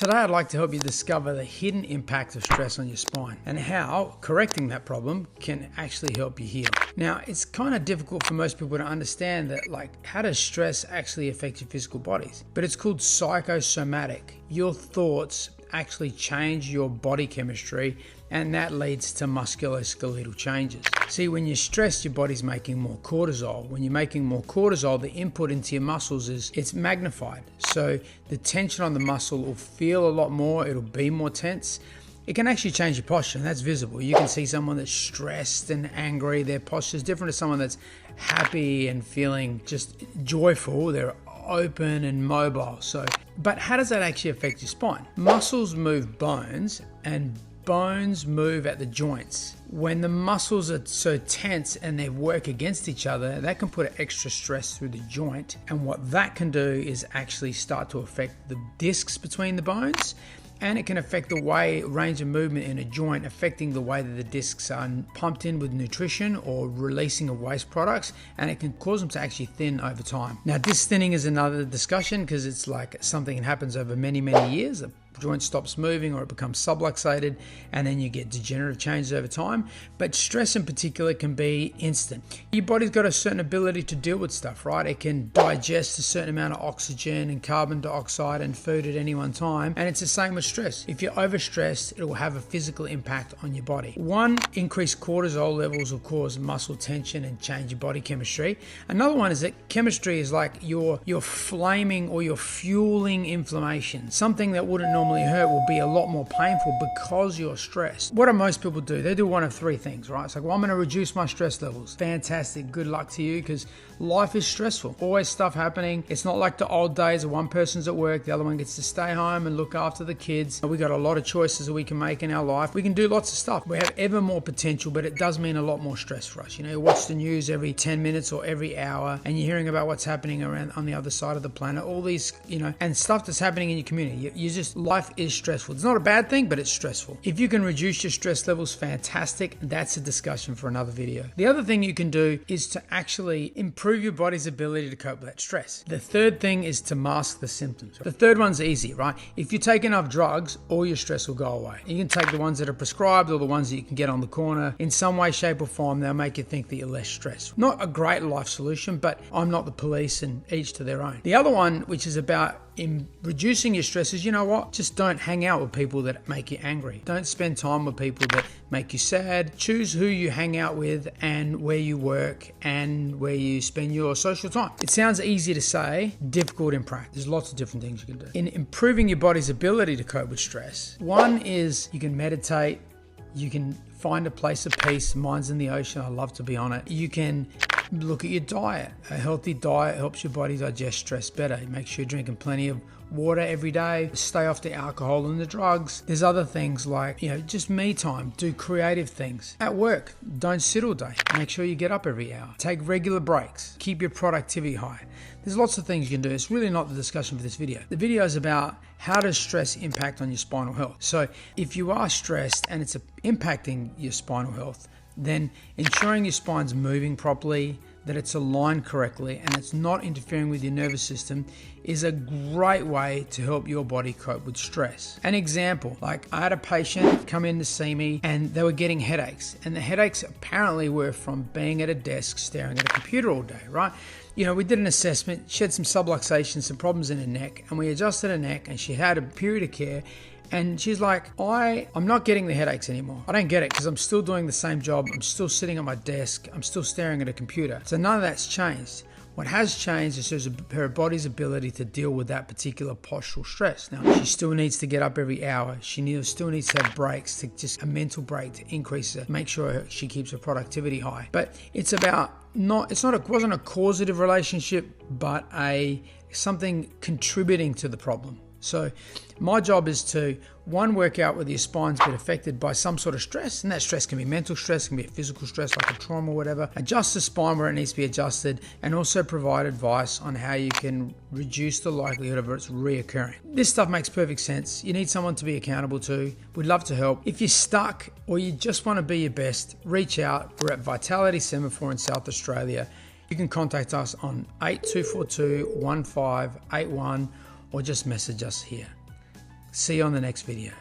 Today I'd like to help you discover the hidden impact of stress on your spine and how correcting that problem can actually help you heal. Now, it's kind of difficult for most people to understand that, like, how does stress actually affect your physical bodies? But it's called psychosomatic. Your thoughts actually change your body chemistry, and that leads to musculoskeletal changes. See, when you're stressed, your body's making more cortisol. When you're making more cortisol, the input into your muscles it's magnified. So the tension on the muscle will feel a lot more, it'll be more tense. It can actually change your posture, and that's visible. You can see someone that's stressed and angry, their posture is different to someone that's happy and feeling just joyful. They're open and mobile. But how does that actually affect your spine? Muscles move bones, and bones move at the joints. When the muscles are so tense and they work against each other, that can put extra stress through the joint. And what that can do is actually start to affect the discs between the bones, and it can affect the range of movement in a joint, affecting the way that the discs are pumped in with nutrition or releasing of waste products, and it can cause them to actually thin over time. Now, disc thinning is another discussion because it's like something that happens over many, many years. The joint stops moving or it becomes subluxated, and then you get degenerative changes over time. But stress in particular can be instant. Your body's got a certain ability to deal with stuff, right? It can digest a certain amount of oxygen and carbon dioxide and food at any one time, and it's the same with stress. If you're overstressed, it will have a physical impact on your body. One, increased cortisol levels will cause muscle tension and change your body chemistry. Another one is that chemistry is like you're flaming or you're fueling inflammation. Something that wouldn't normally hurt will be a lot more painful because you're stressed. What do most people do? They do one of three things, right? It's like, well, I'm going to reduce my stress levels. Fantastic. Good luck to you, because life is stressful. Always stuff happening. It's not like the old days where one person's at work, the other one gets to stay home and look after the kids. We got a lot of choices that we can make in our life. We can do lots of stuff. We have ever more potential, but it does mean a lot more stress for us. You know, you watch the news every 10 minutes or every hour, and you're hearing about what's happening around on the other side of the planet. All these, and stuff that's happening in your community. Life is stressful. It's not a bad thing, but it's stressful. If you can reduce your stress levels, fantastic. That's a discussion for another video. The other thing you can do is to actually improve your body's ability to cope with that stress. The third thing is to mask the symptoms. The third one's easy, right? If you take enough drugs, all your stress will go away. You can take the ones that are prescribed or the ones that you can get on the corner. In some way, shape, or form, they'll make you think that you're less stressed. Not a great life solution, but I'm not the police, and each to their own. The other one, which is about in reducing your stress, is, you know what? Just don't hang out with people that make you angry. Don't spend time with people that make you sad. Choose who you hang out with and where you work and where you spend your social time. It sounds easy to say, difficult in practice. There's lots of different things you can do. In improving your body's ability to cope with stress, one is you can meditate. You can find a place of peace. Mine's in the ocean. I love to be on it. You can look at your diet. A healthy diet helps your body digest stress better. It makes sure you're drinking plenty of water every day. Stay off the alcohol and the drugs. There's other things like, just me time. Do creative things. At work, don't sit all day. Make sure you get up every hour. Take regular breaks. Keep your productivity high. There's lots of things you can do. It's really not the discussion for this video. The video is about how does stress impact on your spinal health. So if you are stressed and it's impacting your spinal health, then ensuring your spine's moving properly, that it's aligned correctly, and it's not interfering with your nervous system is a great way to help your body cope with stress. An example, like I had a patient come in to see me and they were getting headaches, and the headaches apparently were from being at a desk staring at a computer all day, right? We did an assessment. She had some subluxation, some problems in her neck, and we adjusted her neck, and she had a period of care. And she's like, I'm not getting the headaches anymore. I don't get it because I'm still doing the same job. I'm still sitting at my desk. I'm still staring at a computer. So none of that's changed. What has changed is her body's ability to deal with that particular postural stress. Now, she still needs to get up every hour. She still needs to have breaks, to just a mental break to increase it, make sure she keeps her productivity high. But it's about it wasn't a causative relationship, but something contributing to the problem. So my job is to, one, work out whether your spine's been affected by some sort of stress, and that stress can be mental stress, can be a physical stress like a trauma or whatever, adjust the spine where it needs to be adjusted, and also provide advice on how you can reduce the likelihood of its reoccurring. This stuff makes perfect sense. You need someone to be accountable to. We'd love to help. If you're stuck or you just want to be your best, reach out. We're at Vitality Semaphore in South Australia. You can contact us on 8242 1581 or just message us here. See you on the next video.